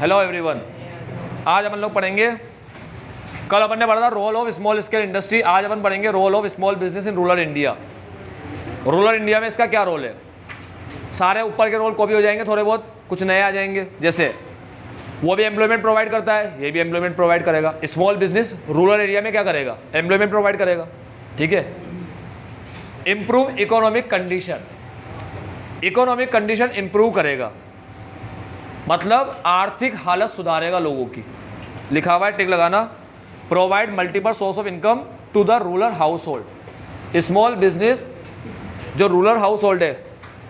Hello everyone. आज अपन लोग पढ़ेंगे, कल अपन ने पढ़ा था role of small scale industry, आज अपन पढ़ेंगे role of small business in rural India. Rural India में इसका क्या रोल है? सारे ऊपर के रोल कॉपी हो जाएंगे, थोड़े बहुत कुछ नए आ जाएंगे। जैसे वो भी एम्प्लॉयमेंट प्रोवाइड करता है, ये भी एम्प्लॉयमेंट प्रोवाइड करेगा। स्मॉल बिजनेस रूरल एरिया में क्या करेगा? एम्प्लॉयमेंट प्रोवाइड करेगा। ठीक है। Improve economic condition, economic condition improve करेगा, मतलब आर्थिक हालत सुधारेगा लोगों की। लिखा हुआ है, टिक लगाना। Provide multiple source of income to the rural household. Small business जो रूरल हाउस होल्ड है,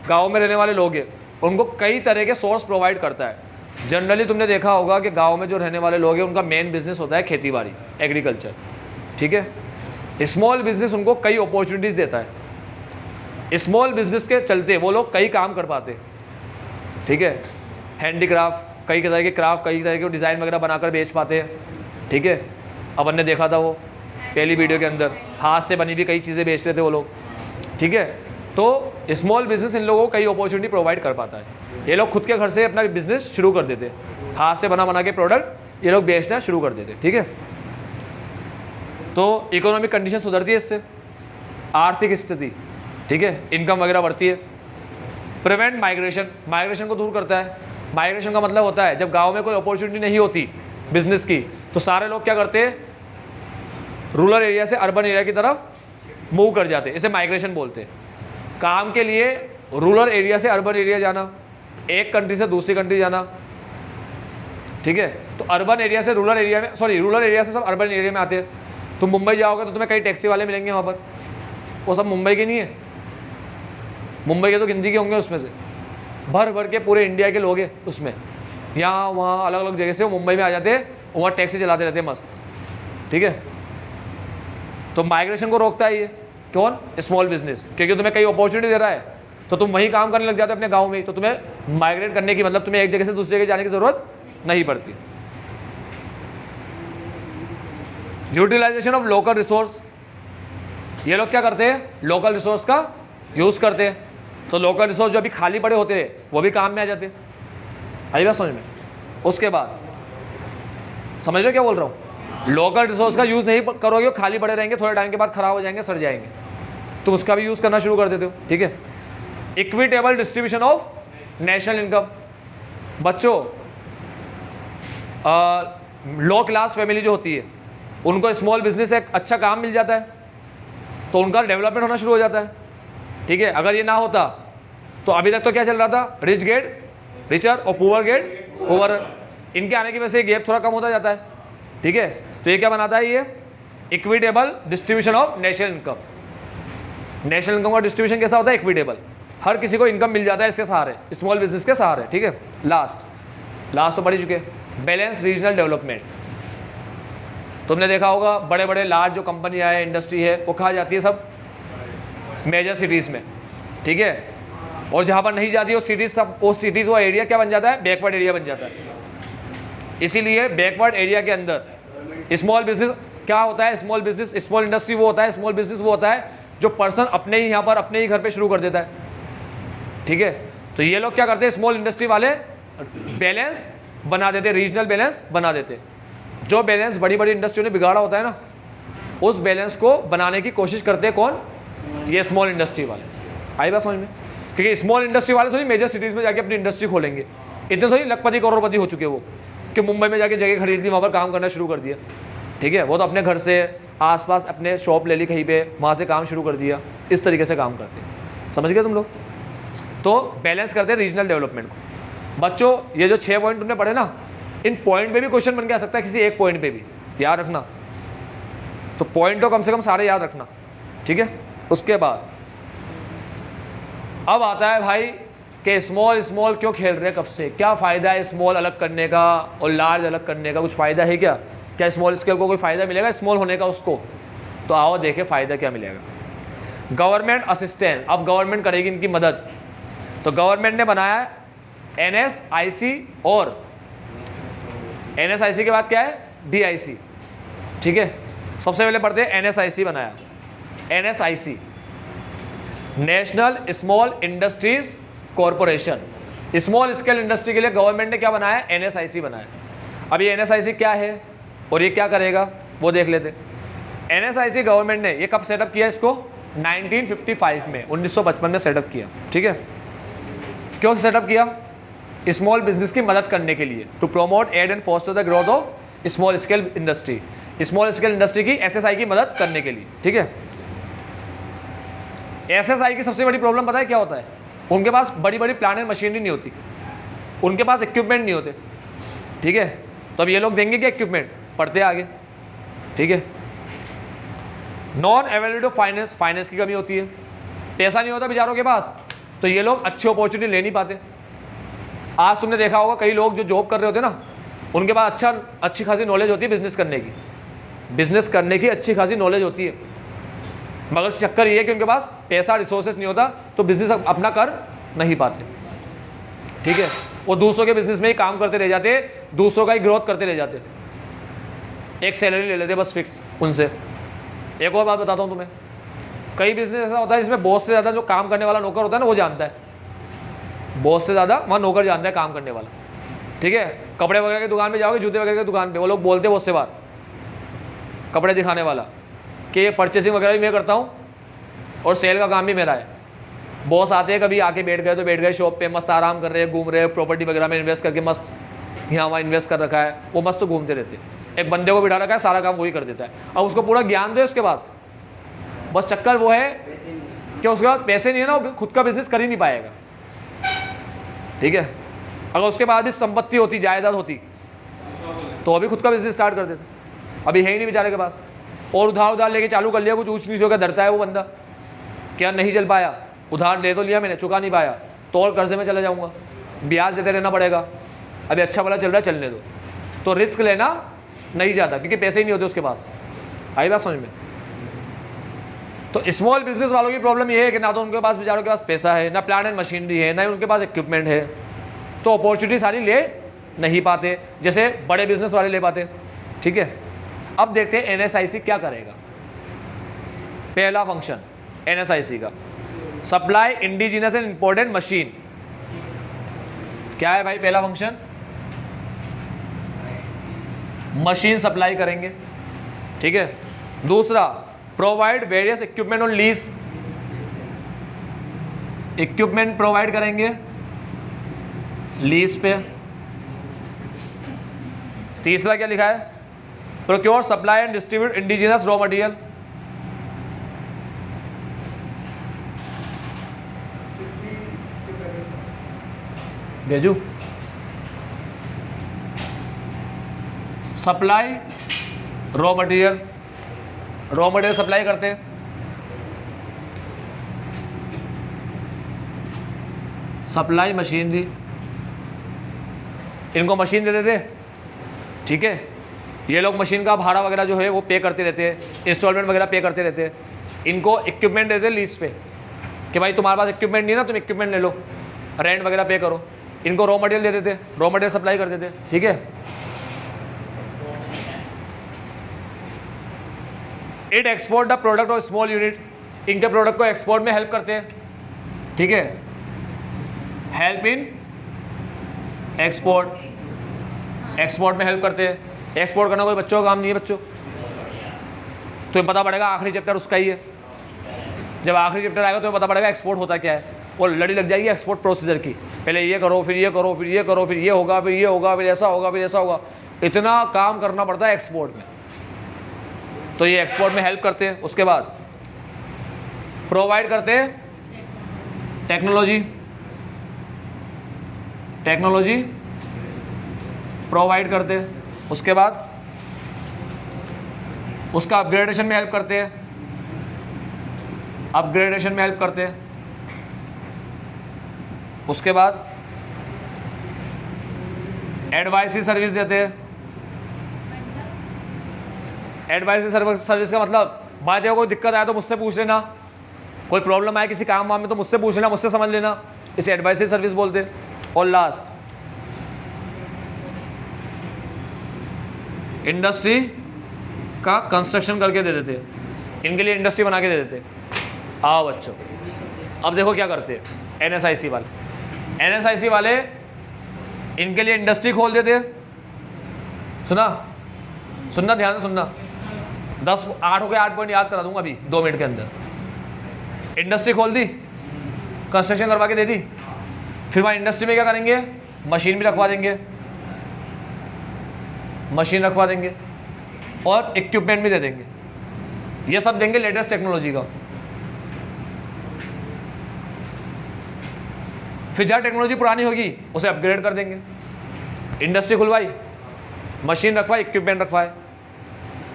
गाँव में रहने वाले लोग हैं, उनको कई तरह के सोर्स प्रोवाइड करता है। जनरली तुमने देखा होगा कि गांव में जो रहने वाले लोग हैं उनका मेन बिजनेस होता है खेती बाड़ी, एग्रीकल्चर। ठीक है। स्मॉल बिजनेस उनको कई अपॉर्चुनिटीज़ देता है। स्मॉल बिजनेस के चलते वो लोग कई काम कर पाते हैं। ठीक है। हैंडीक्राफ्ट, कई तरह के क्राफ्ट, कई तरह के डिज़ाइन वगैरह बनाकर बेच पाते हैं। ठीक है। अपन ने देखा था वो पहली वीडियो के अंदर, हाथ से बनी हुई कई चीज़ें बेचते थे वो लोग। ठीक है। तो स्मॉल बिजनेस इन लोगों को कई अपॉर्चुनिटी प्रोवाइड कर पाता है। ये लोग खुद के घर से अपना बिजनेस शुरू कर देते, हाथ से बना के प्रोडक्ट ये लोग बेचना शुरू कर देते। ठीक है। तो इकोनॉमिक कंडीशन सुधरती है इससे, आर्थिक स्थिति। ठीक है। इनकम वगैरह बढ़ती है। प्रिवेंट माइग्रेशन, माइग्रेशन को दूर करता है। माइग्रेशन का मतलब होता है जब गांव में कोई अपॉर्चुनिटी नहीं होती बिजनेस की, तो सारे लोग क्या करते हैं, रूरल एरिया से अर्बन एरिया की तरफ मूव कर जाते हैं। इसे माइग्रेशन बोलते हैं। काम के लिए रूरल एरिया से अर्बन एरिया जाना, एक कंट्री से दूसरी कंट्री जाना। ठीक है। तो अर्बन एरिया से रूरल एरिया में, रूरल एरिया से सब अर्बन एरिया में आते हैं। तुम मुंबई जाओगे तो तुम्हें कई टैक्सी वाले मिलेंगे वहाँ पर, वो सब मुंबई के नहीं है। मुंबई के तो गिनती के होंगे उसमें से, भर भर के पूरे इंडिया के लोग हैं उसमें। यहाँ वहाँ अलग अलग जगह से वो मुंबई में आ जाते हैं, वहाँ टैक्सी चलाते रहते हैं मस्त। ठीक है। तो माइग्रेशन को रोकता है ये कौन? स्मॉल बिजनेस, क्योंकि तुम्हें कई अपॉर्चुनिटी दे रहा है, तो तुम वहीं काम करने लग जाते हो अपने गांव में, तो तुम्हें माइग्रेट करने की, मतलब तुम्हें एक जगह से दूसरी जगह जाने की जरूरत नहीं पड़ती। यूटिलाइजेशन ऑफ लोकल रिसोर्स, ये लोग क्या करते हैं? लोकल रिसोर्स का यूज करते हैं। तो लोकल रिसोर्स जो अभी खाली पड़े होते हैं वो भी काम में आ जाते हैं। आई बात समझ में? उसके बाद समझ रहे क्या बोल रहा हूँ? लोकल रिसोर्स का यूज नहीं करोगे, खाली पड़े रहेंगे, थोड़े टाइम के बाद खराब हो जाएंगे, सड़ जाएंगे, तुम उसका भी यूज करना शुरू कर देते हो। ठीक है। Equitable distribution of national income, बच्चों लो क्लास फैमिली जो होती है उनको स्मॉल बिजनेस से एक अच्छा काम मिल जाता है, तो उनका डेवलपमेंट होना शुरू हो जाता है। ठीक है। अगर ये ना होता तो अभी तक तो क्या चल रहा था? रिच गेट रिचर और पुअर गेट पुअर। इनके आने की वजह से गैप थोड़ा कम होता जाता है। ठीक है। तो ये क्या बनाता है? ये equitable distribution of national income. National income का डिस्ट्रीब्यूशन कैसा होता है? इक्विटेबल, हर किसी को इनकम मिल जाता है इसके सहारे, स्मॉल बिजनेस के सहारे। ठीक है। लास्ट तो पढ़ ही चुके। बैलेंस रीजनल डेवलपमेंट, तुमने देखा होगा बड़े बड़े लार्ज जो कंपनियां है, इंडस्ट्री है, वो कहाँ जाती है? सब मेजर सिटीज़ में। ठीक है। और जहाँ पर नहीं जाती वो सिटीज़, सब वो सिटीज़, वो एरिया क्या बन जाता है? बैकवर्ड एरिया बन जाता है। इसीलिए बैकवर्ड एरिया के अंदर स्मॉल बिजनेस क्या होता है? स्मॉल बिजनेस, स्मॉल इंडस्ट्री वो होता है, स्मॉल बिजनेस वो होता है जो पर्सन अपने ही यहाँ पर अपने ही घर पे शुरू कर देता है। ठीक है। तो ये लोग क्या करते हैं? स्मॉल इंडस्ट्री वाले बैलेंस बना देते, रीजनल बैलेंस बना देते। जो बैलेंस बड़ी बड़ी इंडस्ट्रियों ने बिगाड़ा होता है ना, उस बैलेंस को बनाने की कोशिश करते हैं कौन? ये स्मॉल इंडस्ट्री वाले। आई बात समझ में? क्योंकि स्मॉल इंडस्ट्री वाले थोड़ी मेजर सिटीज़ में जाके अपनी इंडस्ट्री खोलेंगे, इतने थोड़ी लखपति करोड़पति हो चुके वो कि मुंबई में जाके जगह खरीद ली, वहाँ पर काम करना शुरू कर दिया। ठीक है। वो तो अपने घर से आसपास अपने शॉप ले ली कहीं पे, वहाँ से काम शुरू कर दिया। इस तरीके से काम करते हैं। समझ गए तुम लोग? तो बैलेंस करते हैं रीजनल डेवलपमेंट को। बच्चों ये जो 6 पॉइंट तुमने पढ़े ना, इन पॉइंट पे भी क्वेश्चन बन के आ सकता है, किसी एक पॉइंट पे भी, याद रखना। तो पॉइंट तो कम से कम सारे याद रखना। ठीक है। उसके बाद अब आता है भाई कि स्मॉल क्यों खेल रहे हैं, कब से, क्या फ़ायदा है स्मॉल अलग करने का और लार्ज अलग करने का? कुछ फ़ायदा है क्या? क्या स्मॉल स्केल को कोई फ़ायदा मिलेगा स्मॉल होने का उसको? तो आओ देखें फ़ायदा क्या मिलेगा। गवर्नमेंट असिस्टेंस, अब गवर्नमेंट करेगी इनकी मदद। तो गवर्नमेंट ने बनाया NSIC, और NSIC के बाद क्या है? DIC। ठीक है। सबसे पहले पढ़ते हैं NSIC बनाया। NSIC national small industries corporation. Small scale industry के लिए गवर्नमेंट ने क्या बनाया, NSIC बनाया। अब ये NSIC क्या है और ये क्या करेगा वो देख लेते। NSIC गवर्नमेंट ने ये कब सेटअप किया, इसको 1955 में, 1955 में सेटअप किया। ठीक है, क्यों सेटअप किया, स्मॉल बिजनेस की मदद करने के लिए, to promote aid and foster the growth of small scale industry, small scale industry की SSI की मदद करने के लिए। ठीक है, SSI की सबसे बड़ी प्रॉब्लम पता है क्या होता है, उनके पास बड़ी बड़ी प्लांट एंड मशीनरी नहीं होती, उनके पास इक्विपमेंट नहीं होते। ठीक है, तो अब ये लोग देंगे क्या इक्विपमेंट, पढ़ते आगे। ठीक है, non availability of finance, finance की कमी होती है, पैसा नहीं होता बेचारों के पास, तो ये लोग अच्छी अपॉर्चुनिटी ले नहीं पाते। आज तुमने देखा होगा कई लोग जो जॉब कर रहे होते हैं ना, उनके पास अच्छी खासी नॉलेज होती है बिजनेस करने की, बिजनेस करने की अच्छी खासी नॉलेज होती है, मगर चक्कर ये है कि उनके पास पैसा रिसोर्सेस नहीं होता, तो बिजनेस अपना कर नहीं पाते। ठीक है, वो दूसरों के बिजनेस में ही काम करते रह जाते, दूसरों का ही ग्रोथ करते रह जाते, एक सैलरी ले लेते बस फिक्स उनसे। एक और बात बताता हूँ तुम्हें, कई बिजनेस ऐसा होता है जिसमें बॉस से ज़्यादा जो काम करने वाला नौकर होता है ना, वो जानता है, बॉस से ज़्यादा वहाँ नौकर जानता है काम करने वाला। ठीक है, कपड़े वगैरह की दुकान पे जाओगे, जूते वगैरह की दुकान पे, वो लोग बोलते हैं बॉस से बात, कपड़े दिखाने वाला, कि ये परचेसिंग वगैरह भी मैं करता हूँ और सेल का काम भी मेरा है। बॉस आते हैं, कभी आके बैठ गए तो बैठ गए शॉप पे, मस्त आराम कर रहे हैं, घूम रहे हैं, प्रॉपर्टी वगैरह में इन्वेस्ट करके मस्त यहाँ वहाँ इन्वेस्ट कर रखा है, वो मस्त घूमते रहते हैं। एक बंदे को बिठा रखा है, सारा काम वही कर देता है, अब उसको पूरा ज्ञान दे उसके पास, बस चक्कर वो है कि उसके पास पैसे नहीं है ना, वो खुद का बिजनेस कर ही नहीं पाएगा। ठीक है, अगर उसके पास भी संपत्ति होती, जायदाद होती, तो अभी खुद का बिजनेस स्टार्ट कर देते, अभी है ही नहीं बेचारे के पास, और उधार लेके चालू कर लिया, कुछ ऊँच नीच होकर डरता है वो बंदा, क्या नहीं चल पाया, उधार ले तो लिया मैंने, चुका नहीं पाया, तो और कर्जे में चला जाऊँगा, ब्याज देते रहना पड़ेगा, अभी अच्छा भला चल रहा है चलने दो, तो रिस्क लेना नहीं जाता क्योंकि पैसे ही नहीं होते उसके पास। आई बात समझ में। तो स्मॉल बिजनेस वालों की प्रॉब्लम ये है कि ना तो उनके पास बेचारों के पास पैसा है, ना प्लांट एंड मशीनरी है, ना ही उनके पास इक्विपमेंट है, तो अपॉर्चुनिटी सारी ले नहीं पाते जैसे बड़े बिजनेस वाले ले पाते। ठीक है, अब देखते हैं NSIC क्या करेगा। पहला फंक्शन NSIC का, supply indigenous and important machine. क्या है भाई पहला फंक्शन, मशीन सप्लाई करेंगे। ठीक है, दूसरा provide various equipment on lease, equipment provide करेंगे लीज पे। तीसरा क्या लिखा है, procure supply and distribute indigenous raw material. भेजू, supply raw material, raw material supply करते हैं, सप्लाई मशीनरी, इनको मशीन दे देते। ठीक है, ये लोग मशीन का भाड़ा वगैरह जो है वो पे करते रहते हैं, इंस्टॉलमेंट वगैरह पे करते रहते हैं। इनको इक्विपमेंट देते लीज पे कि भाई तुम्हारे पास इक्विपमेंट नहीं है ना, तुम इक्विपमेंट ले लो, रेंट वगैरह पे करो। इनको रॉ मटेरियल दे देते, रॉ मटेरियल सप्लाई कर देते। ठीक है, it export the product of small unit, इनके प्रोडक्ट को एक्सपोर्ट में हेल्प करते हैं। ठीक है, हेल्प इन एक्सपोर्ट, एक्सपोर्ट में हेल्प करते हैं। एक्सपोर्ट करना कोई बच्चों का काम नहीं है बच्चों, तो पता पड़ेगा आखिरी चैप्टर उसका ही है, जब आखिरी चैप्टर आएगा तो पता पड़ेगा एक्सपोर्ट होता क्या है, और लड़ी लग जाएगी एक्सपोर्ट प्रोसीजर की, पहले ये करो फिर ये करो फिर ये करो फिर ये होगा फिर ये होगा फिर ऐसा होगा फिर ऐसा होगा, इतना काम करना पड़ता है एक्सपोर्ट में। तो ये एक्सपोर्ट में हेल्प करते हैं। उसके बाद प्रोवाइड करते हैं टेक्नोलॉजी, टेक्नोलॉजी प्रोवाइड करते हैं। उसके बाद उसका अपग्रेडेशन में हेल्प करते हैं, अपग्रेडेशन में हेल्प करते हैं। उसके बाद एडवाइजरी सर्विस देते हैं। एडवाइजरी सर्विस का मतलब भाई देखो कोई दिक्कत आए तो मुझसे पूछ लेना, कोई प्रॉब्लम आए किसी काम वाम में तो मुझसे पूछ लेना, मुझसे समझ लेना, इसे एडवाइजरी सर्विस बोलते हैं। और लास्ट इंडस्ट्री का कंस्ट्रक्शन करके दे देते, इनके लिए इंडस्ट्री बना के दे देते। आओ बच्चों, अब देखो क्या करते हैं NSIC वाले। NSIC वाले इनके लिए इंडस्ट्री खोल देते, सुनना ध्यान से सुनना, 8 हो गए, 8 पॉइंट याद करा दूंगा अभी 2 मिनट के अंदर। इंडस्ट्री खोल दी, कंस्ट्रक्शन करवा के दे दी, फिर वहाँ इंडस्ट्री में क्या करेंगे, मशीन भी रखवा देंगे, मशीन रखवा देंगे और इक्विपमेंट भी दे देंगे। ये सब देंगे लेटेस्ट टेक्नोलॉजी का। फिर जहाँ टेक्नोलॉजी पुरानी होगी उसे अपग्रेड कर देंगे। इंडस्ट्री खुलवाई, मशीन रखवाई, इक्विपमेंट रखवाए,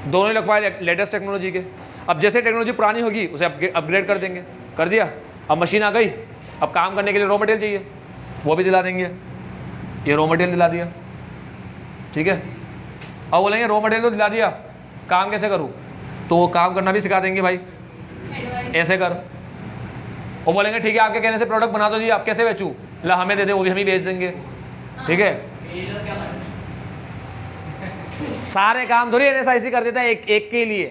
दोनों ही रखवाए लेटेस्ट टेक्नोलॉजी के। अब जैसे टेक्नोलॉजी पुरानी होगी उसे अपग्रेड कर देंगे, कर दिया। अब मशीन आ गई, अब काम करने के लिए रॉ मटेरियल चाहिए, वो भी दिला देंगे, ये रॉ मटेरियल दिला दिया, ठीक है। अब बोलेंगे रॉ मटेरियल तो दिला दिया, काम कैसे करूँ, तो वो काम करना भी सिखा देंगे, भाई ऐसे कर। वो बोलेंगे ठीक है आपके कहने से प्रोडक्ट बना दो जी, आप कैसे बेचूँ, ला हमें दे दे, वो भी हम ही बेच देंगे, ठीक है। सारे काम थोड़ी NSIC कर देता है एक के लिए,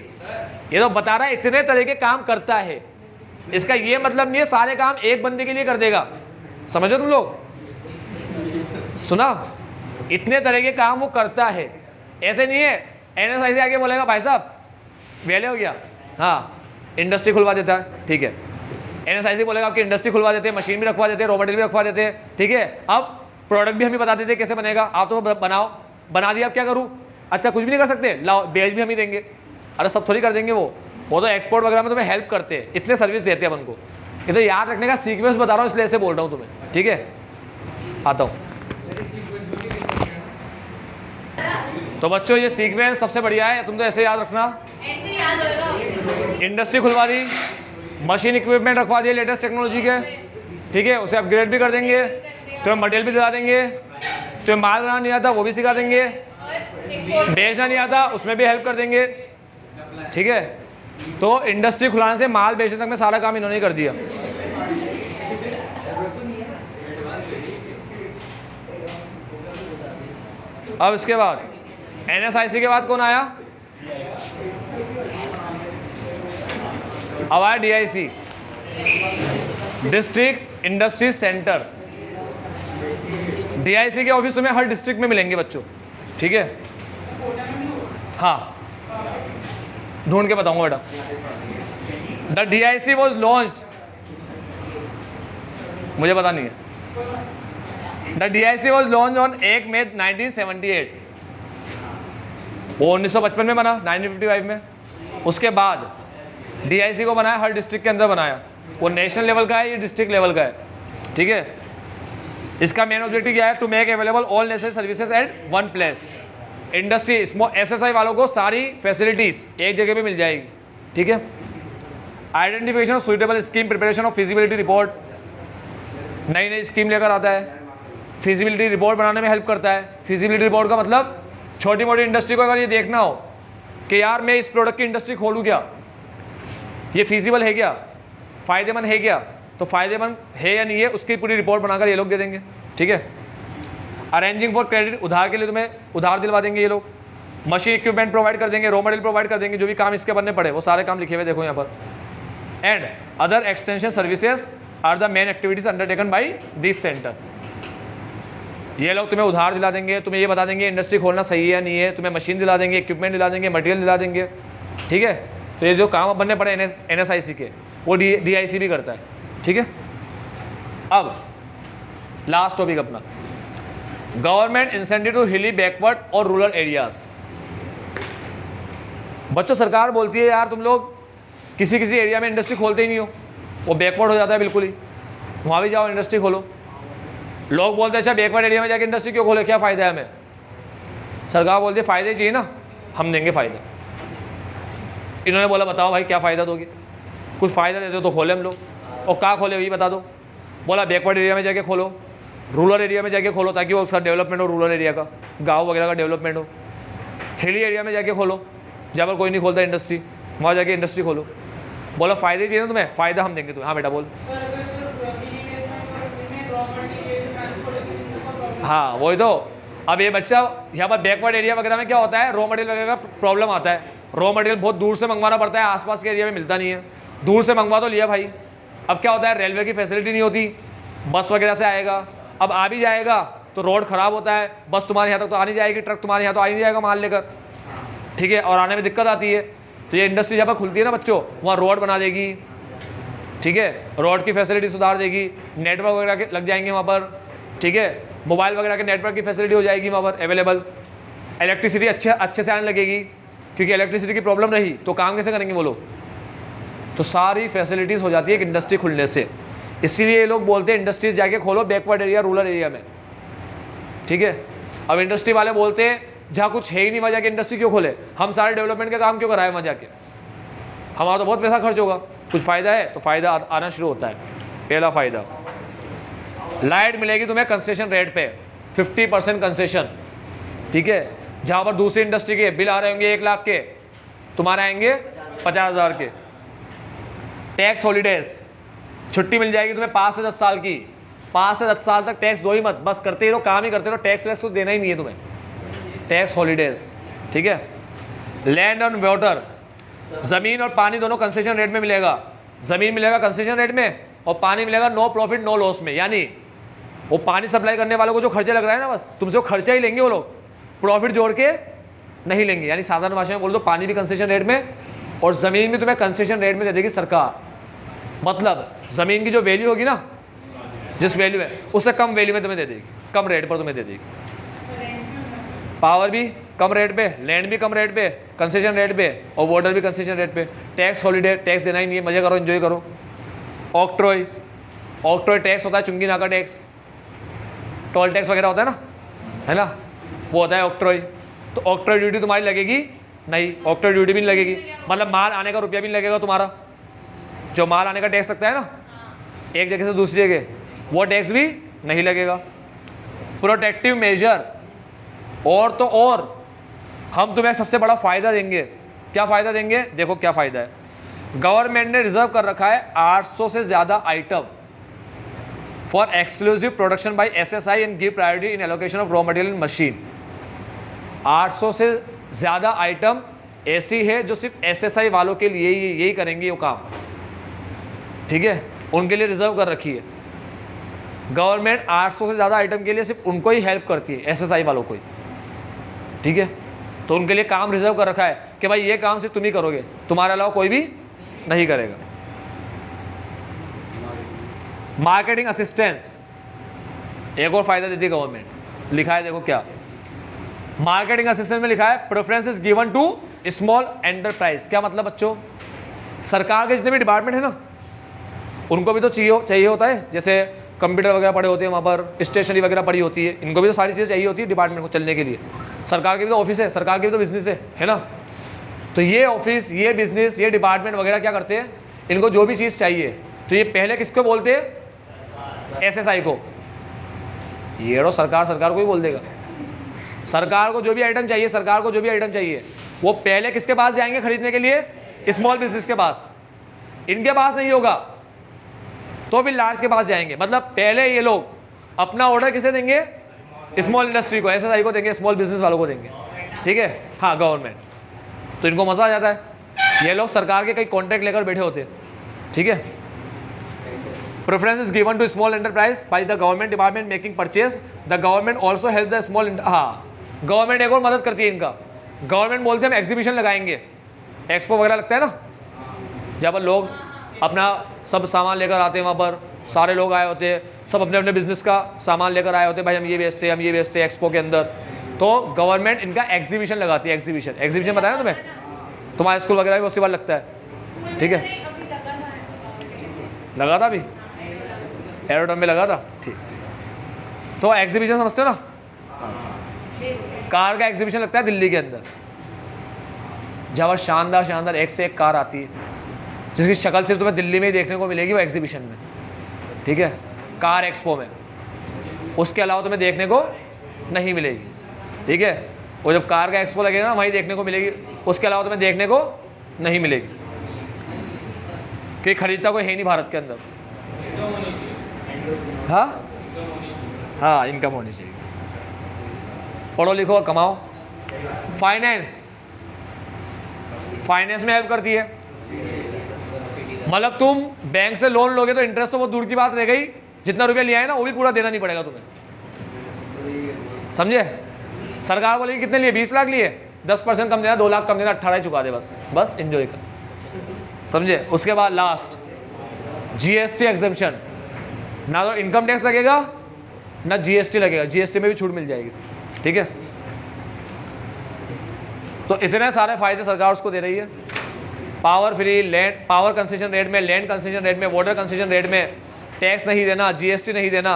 ये तो बता रहा है इतने तरह के काम करता है। इसका ये मतलब नहीं है सारे काम एक बंदे के लिए कर देगा, समझो तुम लोग, सुना, इतने तरह के काम वो करता है। ऐसे नहीं है NSIC आके बोलेगा भाई साहब वेले हो गया, हाँ इंडस्ट्री खुलवा देता है, ठीक है। NSIC बोलेगा आपकी इंडस्ट्री खुलवा देते हैं, मशीन भी रखवा देते हैं, रॉ मटेरियल भी रखवा देते हैं, ठीक है। अब प्रोडक्ट भी हमें बता देते हैं कैसे बनेगा, आप तो बनाओ, बना दिया, अब क्या करूँ, अच्छा कुछ भी नहीं कर सकते, लाओ बेच भी हम ही देंगे। अरे सब थोड़ी कर देंगे, वो तो एक्सपोर्ट वगैरह में तुम्हें हेल्प करते हैं, इतने सर्विस देते हैं अपन को। ये तो याद रखने का सीक्वेंस बता रहा हूँ, इसलिए ऐसे बोल रहा हूँ तुम्हें, ठीक है। आता हूँ तो बच्चों, ये सीक्वेंस सबसे बढ़िया है, तुम तो ऐसे याद रखना। इंडस्ट्री खुलवा दी, मशीन इक्विपमेंट रखवा दिए लेटेस्ट टेक्नोलॉजी के, ठीक है, उसे अपग्रेड भी कर देंगे, तुम्हें मटेरियल भी दिला देंगे, तुम्हें माल बनाना नहीं आता वो भी सिखा देंगे, बेचना नहीं आता उसमें भी हेल्प कर देंगे, ठीक है। तो इंडस्ट्री खुलाने से माल बेचने तक में सारा काम इन्होंने कर दिया। अब इसके बाद NSIC के बाद कौन आया, अब आया DIC, district industry centre. DIC के ऑफिस तुम्हें हर डिस्ट्रिक्ट में मिलेंगे बच्चों, ठीक है। हाँ ढूंढ के बताऊंगा बेटा। द DIC वॉज लॉन्च्ड, मुझे पता नहीं है। The DIC was launch on 1 मई 1978, वो 1955 में बना, 1955 में। उसके बाद DIC को बनाया, हर डिस्ट्रिक्ट के अंदर बनाया, वो नेशनल लेवल का है, ये डिस्ट्रिक्ट लेवल का है, ठीक है। इसका मेन ऑब्जेक्टिव क्या है, to make available all necessary services at one place. Industry small SSI वालों को सारी फैसिलिटीज एक जगह पे मिल जाएगी, ठीक है। Identification of suitable scheme, preparation of feasibility report, नई नई स्कीम लेकर आता है, फिजिबिलिटी रिपोर्ट बनाने में हेल्प करता है। फिजिबिलिटी रिपोर्ट का मतलब छोटी मोटी इंडस्ट्री को अगर ये देखना हो कि यार मैं इस प्रोडक्ट की इंडस्ट्री खोलूँ क्या, ये फिजिबल है क्या, फ़ायदेमंद है क्या, तो फ़ायदेमंद है या नहीं है उसकी पूरी रिपोर्ट बनाकर ये लोग दे देंगे, ठीक है। अरेंजिंग फॉर क्रेडिट, उधार के लिए तुम्हें उधार दिलवा देंगे ये लोग। मशीन इक्विपमेंट प्रोवाइड कर देंगे, रॉ मटेरियल प्रोवाइड कर देंगे, जो भी काम इसके बनने पड़े वो सारे काम लिखे हुए देखो यहाँ पर। And other extension services are the main activities undertaken by this centre. ये लोग तुम्हें उधार दिला देंगे, तुम्हें ये बता देंगे इंडस्ट्री खोलना सही है या नहीं है, तुम्हें मशीन दिला देंगे, इक्विपमेंट दिला देंगे, मटेरियल दिला देंगे, ठीक है। तो ये जो काम अब बनने पड़े NSIC के वो DIC भी करता है, ठीक है। अब लास्ट टॉपिक अपना, गवर्नमेंट इंसेंटिव टू हिली बैकवर्ड और रूरल एरियाज। बच्चों सरकार बोलती है यार तुम लोग किसी किसी एरिया में इंडस्ट्री खोलते ही नहीं हो, वो बैकवर्ड हो जाता है बिल्कुल ही, वहाँ भी जाओ इंडस्ट्री खोलो। लोग बोलते हैं अच्छा बैकवर्ड एरिया में जाके इंडस्ट्री क्यों खोले, क्या फ़ायदा है हमें। सरकार बोलती है फ़ायदे चाहिए ना, हम देंगे फ़ायदा। इन्होंने बोला बताओ भाई क्या फ़ायदा दोगे, कुछ फ़ायदा देते हो तो खोले हम लोग, और कहाँ खोले ये बता दो। बोला बैकवर्ड एरिया में जाके खोलो, रूरल एरिया में जाके खोलो ताकि वो उसका डेवलपमेंट हो, रूरल एरिया का, गाँव वगैरह का डेवलपमेंट हो। हिली एरिया में जाके खोलो जहाँ पर कोई नहीं खोलता इंडस्ट्री, वहाँ जाके इंडस्ट्री खोलो। बोला फ़ायदे चाहिए ना तुम्हें, फ़ायदा हम देंगे तुम्हें। हाँ बेटा बोल। हाँ वही तो। अब ये बच्चा यहाँ पर बैकवर्ड एरिया वगैरह में क्या होता है, रॉ मटेरियल वगैरह का प्रॉब्लम आता है। रॉ मटेरियल बहुत दूर से मंगवाना पड़ता है, आसपास के एरिया में मिलता नहीं है। दूर से मंगवा तो लिया भाई, अब क्या होता है रेलवे की फैसिलिटी नहीं होती, बस वगैरह से आएगा, अब आ भी जाएगा तो रोड खराब होता है, बस तुम्हारे यहाँ तक तो आ नहीं जाएगी, ट्रक तुम्हारे यहाँ तो आ नहीं जाएगा माल लेकर, ठीक है, और आने में दिक्कत आती है। तो ये इंडस्ट्री जब खुलती है ना बच्चों, वहाँ रोड बना देगी, ठीक है, रोड की फैसिलिटी सुधार देगी, नेटवर्क वगैरह के लग जाएंगे वहाँ पर, ठीक है, मोबाइल वगैरह के नेटवर्क की फैसिलिटी हो जाएगी वहाँ पर अवेलेबल, इलेक्ट्रिसिटी अच्छे से आने लगेगी, क्योंकि इलेक्ट्रिसिटी की प्रॉब्लम रही तो काम कैसे करेंगे वो लोग। तो सारी फैसिलिटीज़ हो जाती है एक इंडस्ट्री खुलने से। इसीलिए ये लोग बोलते हैं इंडस्ट्रीज जाके खोलो बैकवर्ड एरिया, रूरल एरिया में, ठीक है। अब इंडस्ट्री वाले बोलते हैं जहाँ कुछ है ही नहीं वहाँ जाके इंडस्ट्री क्यों खोले, हम सारे डेवलपमेंट का काम क्यों कराए वहाँ जाके, हमारा तो बहुत पैसा खर्च होगा, कुछ फ़ायदा है तो फ़ायदा आना शुरू होता है। पहला फ़ायदा, लाइट मिलेगी तुम्हें कंसेशन रेट पे 50% कंसेशन, ठीक है। जहाँ पर दूसरी इंडस्ट्री के बिल आ रहे होंगे 1 लाख के, तुम्हारे आएंगे 50,000 के। टैक्स हॉलीडेज, छुट्टी मिल जाएगी तुम्हें 5 से 10 साल की, 5 से 10 साल तक टैक्स दो ही मत, बस करते ही रहो, काम ही करते रहो, टैक्स वैक्स कुछ देना ही नहीं है तुम्हें, टैक्स हॉलीडेज, ठीक है। लैंड एंड वाटर, ज़मीन और पानी दोनों कंसेशन रेट में मिलेगा, ज़मीन मिलेगा कंसेशन रेट में और पानी मिलेगा नो प्रॉफिट नो लॉस में, यानी वो पानी सप्लाई करने वालों को जो खर्चा लग रहा है ना, बस तुमसे वो खर्चा ही लेंगे वो लोग, प्रॉफिट जोड़ के नहीं लेंगे। यानी साधारण भाषा में बोल दो, पानी भी कंसेशन रेट में और ज़मीन भी तुम्हें कंसेशन रेट में दे देगी सरकार। मतलब ज़मीन की जो वैल्यू होगी ना, जिस वैल्यू है उससे कम वैल्यू में तुम्हें दे देगी, कम रेट पर तुम्हें दे देगी। पावर भी कम रेट पे, लैंड भी कम रेट पे, कंसेशन रेट पे, और वाटर भी कंसेशन रेट पे। टैक्स हॉलीडे, टैक्स देना ही नहीं है, मजे करो, एंजॉय करो। ऑक्ट्रॉय, ऑक्ट्रॉय टैक्स होता है, चुंगी नाका टैक्स, टोल टैक्स वगैरह होता है ना, है ना, वो होता है ऑक्ट्रॉय। तो ऑक्ट्रॉय ड्यूटी तुम्हारी लगेगी नहीं, ऑक्ट्रॉय ड्यूटी भी नहीं लगेगी, मतलब माल आने का रुपया भी नहीं लगेगा तुम्हारा, जो माल आने का टैक्स लगता है ना एक जगह से दूसरी जगह, वो टैक्स भी नहीं लगेगा। प्रोटेक्टिव मेजर, और तो और हम तुम्हें सबसे बड़ा फ़ायदा देंगे। क्या फ़ायदा देंगे, देखो क्या फ़ायदा है। गवर्नमेंट ने रिजर्व कर रखा है 800 से ज़्यादा item for exclusive production by SSI and give priority in allocation of raw material machine. 800 से ज़्यादा आइटम ऐसी है जो सिर्फ एसएसआई वालों के लिए यही करेंगे वो काम, ठीक है, उनके लिए रिजर्व कर रखी है गवर्नमेंट। 800 से ज़्यादा आइटम के लिए सिर्फ उनको ही हेल्प करती है, एसएसआई वालों को ही, ठीक है। तो उनके लिए काम रिजर्व कर रखा है कि भाई ये काम सिर्फ तुम ही करोगे, तुम्हारे अलावा कोई भी नहीं करेगा। मार्केटिंग असिस्टेंस, एक और फायदा देती है गवर्नमेंट, लिखा है देखो क्या, मार्केटिंग असिस्टेंस में लिखा है preference is given to small enterprise. क्या मतलब बच्चों, सरकार के जितने भी डिपार्टमेंट है ना उनको भी तो चाहिए होता है, जैसे कंप्यूटर वगैरह पड़े होते हैं वहाँ पर, स्टेशनरी वगैरह पड़ी होती है, इनको भी तो सारी चीज़ें चाहिए होती है डिपार्टमेंट को चलने के लिए। सरकार की भी तो ऑफिस है, सरकार की भी तो बिजनेस है ना। तो ये ऑफिस, ये बिजनेस, ये डिपार्टमेंट वगैरह क्या करते हैं, इनको जो भी चीज़ चाहिए तो ये पहले किसको बोलते हैं, एसएसआई को। ये रो सरकार को ही बोल देगा। सरकार को जो भी आइटम चाहिए, सरकार को जो भी आइटम चाहिए वो पहले किसके पास जाएंगे खरीदने के लिए, स्मॉल बिजनेस के पास। इनके पास नहीं होगा तो फिर लार्ज के पास जाएंगे। मतलब पहले ये लोग अपना ऑर्डर किसे देंगे, स्मॉल इंडस्ट्री को, एसएसआई को देंगे, स्मॉल बिजनेस वालों को देंगे, ठीक है, हाँ गवर्नमेंट। तो इनको मजा आ जाता है, ये लोग सरकार के कई कॉन्ट्रैक्ट लेकर बैठे होते हैं, ठीक है। Preference is given to small enterprise by the government department making purchase. The government also help the small, हाँ गवर्नमेंट एक और मदद करती है इनका। गवर्नमेंट बोलते हैं हम एग्जीबिशन लगाएंगे, एक्सपो वगैरह लगता है ना, जब लोग अपना सब सामान लेकर आते हैं, वहाँ पर सारे लोग आए होते हैं, सब अपने अपने बिजनेस का सामान लेकर आए होते हैं, भाई हम ये बेचते हैं, हम ये बेचते हैं एक्सपो के अंदर। तो गवर्नमेंट इनका एग्जीबिशन लगाती है। एग्जीबिशन बताया ना तुम्हें, तुम्हारे स्कूल वगैरह भी उसी बार लगता है, ठीक है, लगा था अभी एरोड्रम में लगा था, ठीक। तो एग्जीबिशन समझते हो ना, कार का एग्जीबिशन लगता है दिल्ली के अंदर, जहाँ शानदार एक से एक कार आती है जिसकी शक्ल सिर्फ तुम्हें दिल्ली में ही देखने को मिलेगी, वो एग्जीबिशन में, ठीक है, कार एक्सपो में। उसके अलावा तुम्हें देखने को नहीं मिलेगी, ठीक है। वो जब कार का एक्सपो लगेगा ना वहीं देखने को मिलेगी, उसके अलावा तुम्हें देखने को नहीं मिलेगी, कि खरीदता कोई है नहीं भारत के अंदर। हाँ इनकम होनी चाहिए, पढ़ो लिखो और कमाओ। फाइनेंस में हेल्प करती है। मतलब तुम बैंक से लोन लोगे तो इंटरेस्ट तो बहुत दूर की बात रह गई, जितना रुपया लिया है ना वो भी पूरा देना नहीं पड़ेगा तुम्हें, समझे। सरकार बोलेगी कितने लिए, 20 लाख लिए, 10% कम देना, 2 लाख कम देना, 18 ही चुका दे, बस एंजॉय कर, समझे। उसके बाद लास्ट जीएसटी एग्जेम्पशन, ना तो इनकम टैक्स लगेगा ना जीएसटी लगेगा, जीएसटी में भी छूट मिल जाएगी, ठीक है। तो इतने सारे फायदे सरकार उसको दे रही है। Power free land, power concession rate में, लैंड कंसेशन रेट में, वाटर कंसेशन रेट में टैक्स नहीं देना, जीएसटी नहीं देना,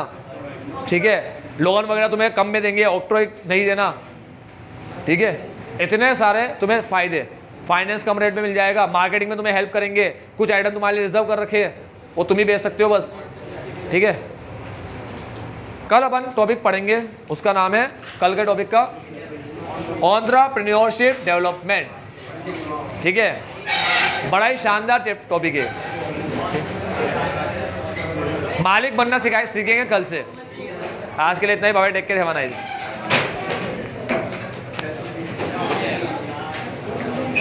ठीक है। लोन वगैरह तुम्हें कम में देंगे, ऑक्ट्रोय नहीं देना, ठीक है। इतने सारे तुम्हें फायदे, फाइनेंस कम रेट में मिल जाएगा, मार्केटिंग में तुम्हें हेल्प करेंगे, कुछ आइटम तुम्हारे लिए रिजर्व कर रखे हैं वो तुम ही बेच सकते हो बस, ठीक है। कल अपन टॉपिक पढ़ेंगे, उसका नाम है, कल के टॉपिक का एंटरप्रेन्योरशिप डेवलपमेंट, ठीक है। बड़ा ही शानदार टॉपिक है, मालिक बनना सीखेंगे कल से। आज के लिए इतना ही, bye, take care, have a nice day.